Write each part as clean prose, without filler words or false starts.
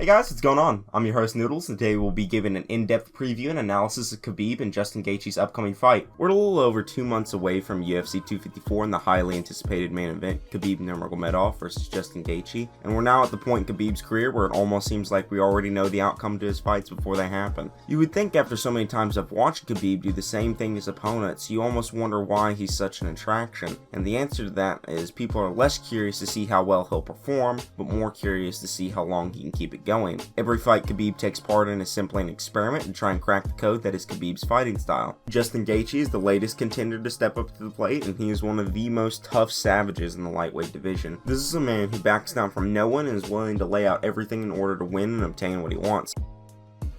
Hey guys, what's going on? I'm your host Noodles, and today we'll be giving an in-depth preview and analysis of Khabib and Justin Gaethje's upcoming fight. We're a little over 2 months away from UFC 254 and the highly anticipated main event, Khabib Nurmagomedov versus Justin Gaethje, and we're now at the point in Khabib's career where it almost seems like we already know the outcome to his fights before they happen. You would think after so many times I've watched Khabib do the same thing as opponents, you almost wonder why he's such an attraction, and the answer to that is people are less curious to see how well he'll perform, but more curious to see how long he can keep it going. Every fight Khabib takes part in is simply an experiment to try and crack the code that is Khabib's fighting style. Justin Gaethje is the latest contender to step up to the plate, and he is one of the most tough savages in the lightweight division. This is a man who backs down from no one and is willing to lay out everything in order to win and obtain what he wants.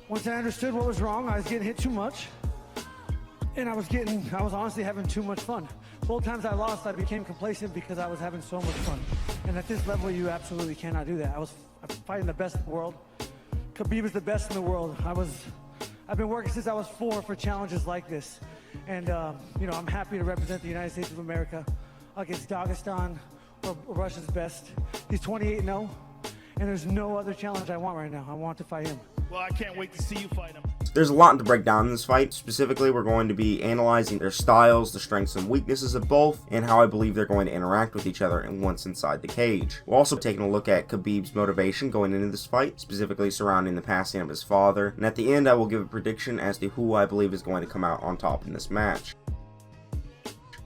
Once I understood what was wrong, I was getting hit too much, and I was honestly having too much fun. Both times I lost, I became complacent because I was having so much fun. And at this level, you absolutely cannot do that. I'm fighting the best in the world. Khabib is the best in the world. I've been working since I was 4 for challenges like this. And, I'm happy to represent the United States of America against Dagestan or Russia's best. He's 28-0, and there's no other challenge I want right now. I want to fight him. Well, I can't wait to see you fight him. There's a lot to break down in this fight. Specifically, we're going to be analyzing their styles, the strengths and weaknesses of both, and how I believe they're going to interact with each other and once inside the cage. We're also taking a look at Khabib's motivation going into this fight, specifically surrounding the passing of his father, and at the end I will give a prediction as to who I believe is going to come out on top in this match.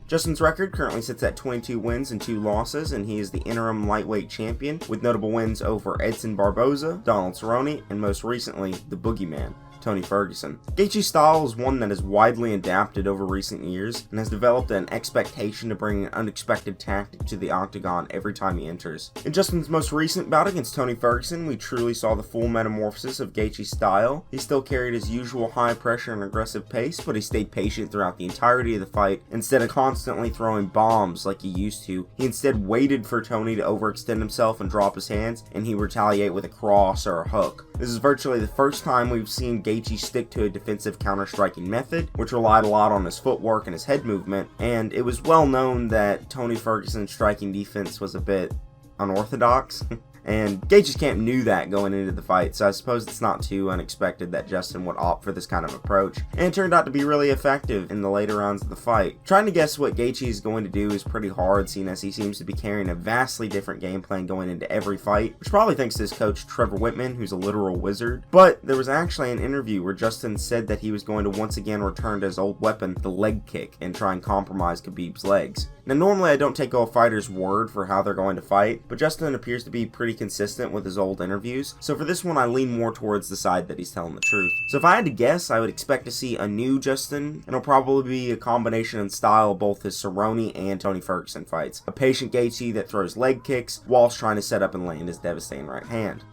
Justin's record currently sits at 22 wins and 2 losses, and he is the interim lightweight champion, with notable wins over Edson Barboza, Donald Cerrone, and most recently, the Boogeyman, Tony Ferguson. Gaethje's style is one that is widely adapted over recent years and has developed an expectation to bring an unexpected tactic to the octagon every time he enters. In Justin's most recent bout against Tony Ferguson, we truly saw the full metamorphosis of Gaethje's style. He still carried his usual high pressure and aggressive pace, but he stayed patient throughout the entirety of the fight. Instead of constantly throwing bombs like he used to, he instead waited for Tony to overextend himself and drop his hands, and he retaliate with a cross or a hook. This is virtually the first time we've seen Gaethje stick to a defensive counter-striking method, which relied a lot on his footwork and his head movement, and it was well known that Tony Ferguson's striking defense was a bit unorthodox. And Gaethje's camp knew that going into the fight, so I suppose it's not too unexpected that Justin would opt for this kind of approach. And it turned out to be really effective in the later rounds of the fight. Trying to guess what Gaethje is going to do is pretty hard, seeing as he seems to be carrying a vastly different game plan going into every fight, which probably thanks to his coach Trevor Whitman, who's a literal wizard. But there was actually an interview where Justin said that he was going to once again return to his old weapon, the leg kick, and try and compromise Khabib's legs. Now normally I don't take a fighter's word for how they're going to fight, but Justin appears to be pretty consistent with his old interviews, so for this one I lean more towards the side that he's telling the truth. So if I had to guess, I would expect to see a new Justin, and it'll probably be a combination in style of both his Cerrone and Tony Ferguson fights. A patient Gaethje that throws leg kicks whilst trying to set up and land his devastating right hand.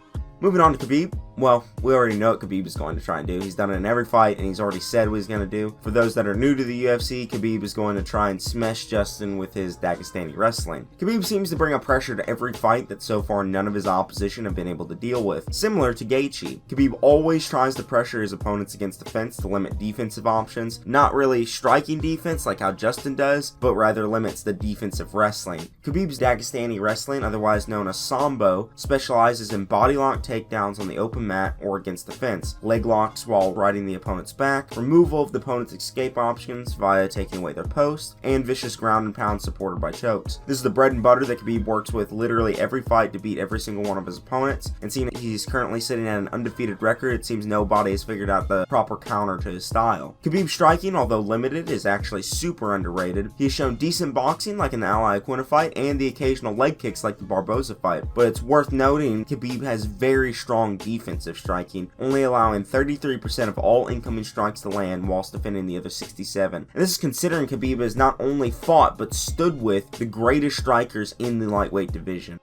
Moving on to Khabib, well, we already know what Khabib is going to try and do. He's done it in every fight, and he's already said what he's going to do. For those that are new to the UFC, Khabib is going to try and smash Justin with his Dagestani wrestling. Khabib seems to bring a pressure to every fight that so far none of his opposition have been able to deal with. Similar to Gaethje, Khabib always tries to pressure his opponents against the fence to limit defensive options, not really striking defense like how Justin does, but rather limits the defensive wrestling. Khabib's Dagestani wrestling, otherwise known as Sambo, specializes in body lock takedowns on the open mat or against the fence, leg locks while riding the opponent's back, removal of the opponent's escape options via taking away their post, and vicious ground and pound supported by chokes. This is the bread and butter that Khabib works with literally every fight to beat every single one of his opponents, and seeing that he's currently sitting at an undefeated record, it seems nobody has figured out the proper counter to his style. Khabib's striking, although limited, is actually super underrated. He has shown decent boxing like in the Ally Aquina fight, and the occasional leg kicks like the Barboza fight, but it's worth noting Khabib has very strong defensive striking, only allowing 33% of all incoming strikes to land whilst defending the other 67. And this is considering Khabib has not only fought but stood with the greatest strikers in the lightweight division.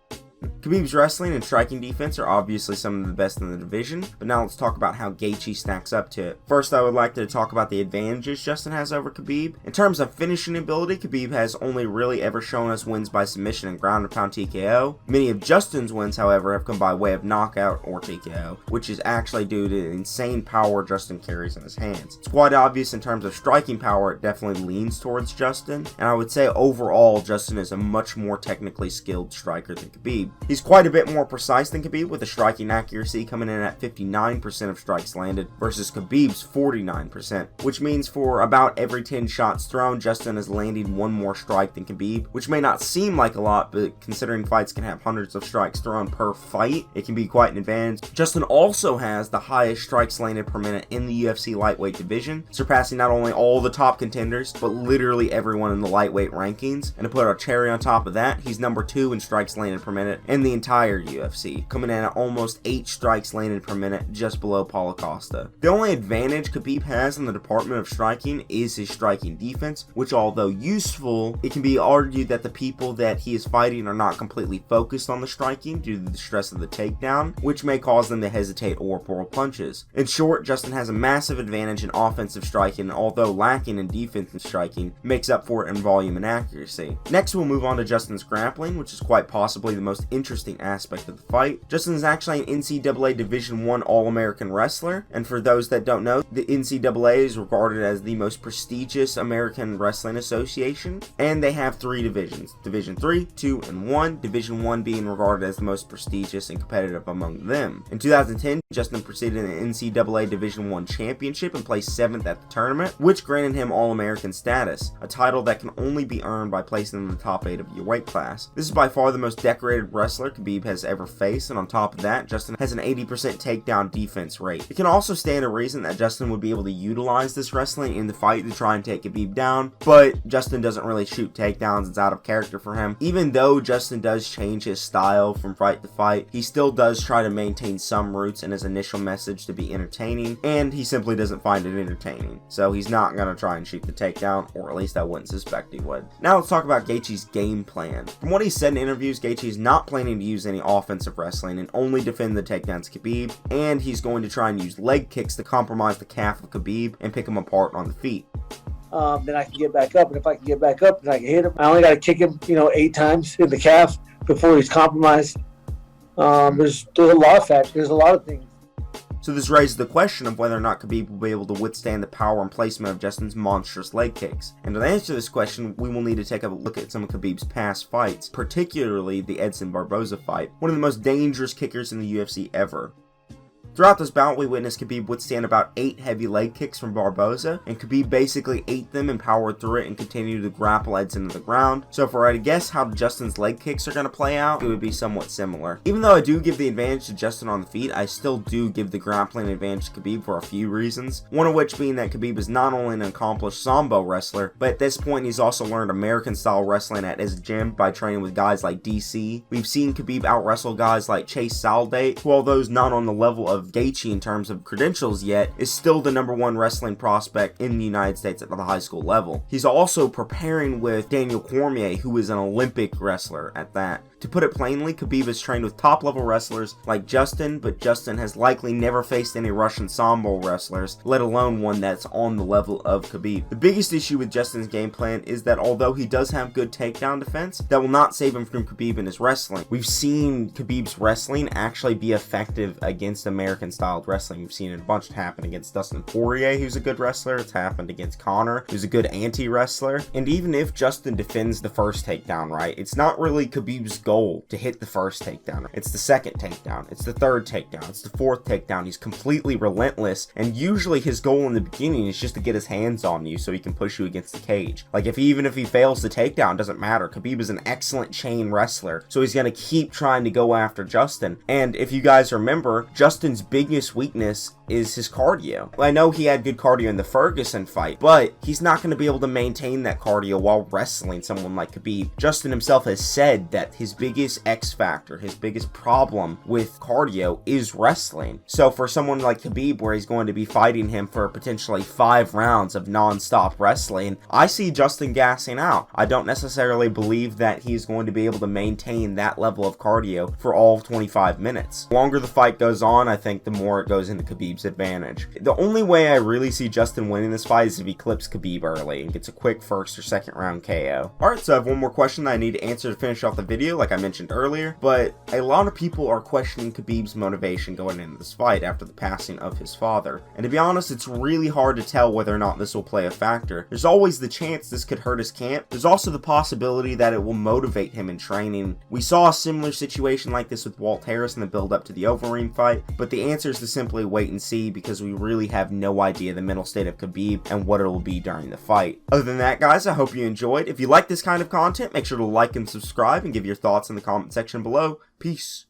Khabib's wrestling and striking defense are obviously some of the best in the division, but now let's talk about how Gaethje stacks up to it. First, I would like to talk about the advantages Justin has over Khabib. In terms of finishing ability, Khabib has only really ever shown us wins by submission and ground and pound TKO. Many of Justin's wins, however, have come by way of knockout or TKO, which is actually due to the insane power Justin carries in his hands. It's quite obvious in terms of striking power, it definitely leans towards Justin, and I would say overall Justin is a much more technically skilled striker than Khabib. He's quite a bit more precise than Khabib, with a striking accuracy coming in at 59% of strikes landed versus Khabib's 49%, which means for about every 10 shots thrown, Justin is landing one more strike than Khabib, which may not seem like a lot, but considering fights can have hundreds of strikes thrown per fight, it can be quite an advantage. Justin also has the highest strikes landed per minute in the UFC lightweight division, surpassing not only all the top contenders, but literally everyone in the lightweight rankings. And to put a cherry on top of that, he's number 2 in strikes landed per minute in the entire UFC, coming in at almost 8 strikes landed per minute, just below Paulo Costa. The only advantage Khabib has in the department of striking is his striking defense, which although useful, it can be argued that the people that he is fighting are not completely focused on the striking due to the stress of the takedown, which may cause them to hesitate or pull punches. In short, Justin has a massive advantage in offensive striking, although lacking in defensive striking makes up for it in volume and accuracy. Next, we'll move on to Justin's grappling, which is quite possibly the most interesting aspect of the fight. Justin is actually an NCAA Division I All-American wrestler, and for those that don't know, the NCAA is regarded as the most prestigious American wrestling association, and they have 3 divisions: Division 3, 2, and 1, Division 1 being regarded as the most prestigious and competitive among them. In 2010, Justin preceded an NCAA Division I championship and placed 7th at the tournament, which granted him All-American status, a title that can only be earned by placing in the top 8 of your weight class. This is by far the most decorated wrestler Khabib has ever faced, and on top of that, Justin has an 80% takedown defense rate. It can also stand to reason that Justin would be able to utilize this wrestling in the fight to try and take Khabib down, but Justin doesn't really shoot takedowns. It's out of character for him. Even though Justin does change his style from fight to fight, he still does try to maintain some roots in his initial message to be entertaining, and he simply doesn't find it entertaining. So he's not going to try and shoot the takedown, or at least I wouldn't suspect he would. Now let's talk about Gaethje's game plan. From what he said in interviews, Gaethje is not planning to use any offensive wrestling and only defend the takedowns Khabib, and he's going to try and use leg kicks to compromise the calf of Khabib and pick him apart on the feet. Then I can get back up, and if I can get back up, then I can hit him. I only got to kick him, 8 times in the calf before he's compromised. There's a lot of factors. There's a lot of things. So this raises the question of whether or not Khabib will be able to withstand the power and placement of Justin's monstrous leg kicks. And to answer this question, we will need to take a look at some of Khabib's past fights, particularly the Edson Barboza fight, one of the most dangerous kickers in the UFC ever. Throughout this bout, we witnessed Khabib withstand about 8 heavy leg kicks from Barboza, and Khabib basically ate them and powered through it and continued to grapple Edson to the ground. So if I were to guess how Justin's leg kicks are going to play out, it would be somewhat similar. Even though I do give the advantage to Justin on the feet, I still do give the grappling advantage to Khabib for a few reasons. One of which being that Khabib is not only an accomplished Sambo wrestler, but at this point he's also learned American style wrestling at his gym by training with guys like DC. We've seen Khabib out-wrestle guys like Chase Saldate, who although is not on the level of Gaethje in terms of credentials yet, is still the #1 wrestling prospect in the United States at the high school level. He's also preparing with Daniel Cormier, who is an Olympic wrestler at that. To put it plainly, Khabib has trained with top-level wrestlers like Justin, but Justin has likely never faced any Russian Sambo wrestlers, let alone one that's on the level of Khabib. The biggest issue with Justin's game plan is that although he does have good takedown defense, that will not save him from Khabib in his wrestling. We've seen Khabib's wrestling actually be effective against American-styled wrestling. We've seen it a bunch happen against Dustin Poirier, who's a good wrestler. It's happened against Conor, who's a good anti-wrestler. And even if Justin defends the first takedown right, it's not really Khabib's goal to hit the first takedown. It's the second takedown, it's the third takedown, it's the fourth takedown. He's completely relentless, and usually his goal in the beginning is just to get his hands on you so he can push you against the cage. Like even if he fails the takedown, doesn't matter. Khabib is an excellent chain wrestler, so he's going to keep trying to go after Justin. And if you guys remember, Justin's biggest weakness is his cardio. I know he had good cardio in the Ferguson fight, but he's not going to be able to maintain that cardio while wrestling someone like Khabib. Justin himself has said that his biggest X factor, his biggest problem with cardio is wrestling. So for someone like Khabib, where he's going to be fighting him for potentially 5 rounds of non-stop wrestling, I see Justin gassing out. I don't necessarily believe that he's going to be able to maintain that level of cardio for all 25 minutes. The longer the fight goes on, I think the more it goes into Khabib's Khabib's advantage. The only way I really see Justin winning this fight is if he clips Khabib early and gets a quick first or second round KO. Alright, so I have one more question that I need to answer to finish off the video, like I mentioned earlier, but a lot of people are questioning Khabib's motivation going into this fight after the passing of his father. And to be honest, it's really hard to tell whether or not this will play a factor. There's always the chance this could hurt his camp. There's also the possibility that it will motivate him in training. We saw a similar situation like this with Walt Harris in the build up to the Overeem fight, but the answer is to simply wait and see because we really have no idea the mental state of Khabib and what it will be during the fight. Other than that, guys, I hope you enjoyed. If you like this kind of content, make sure to like and subscribe and give your thoughts in the comment section below. Peace.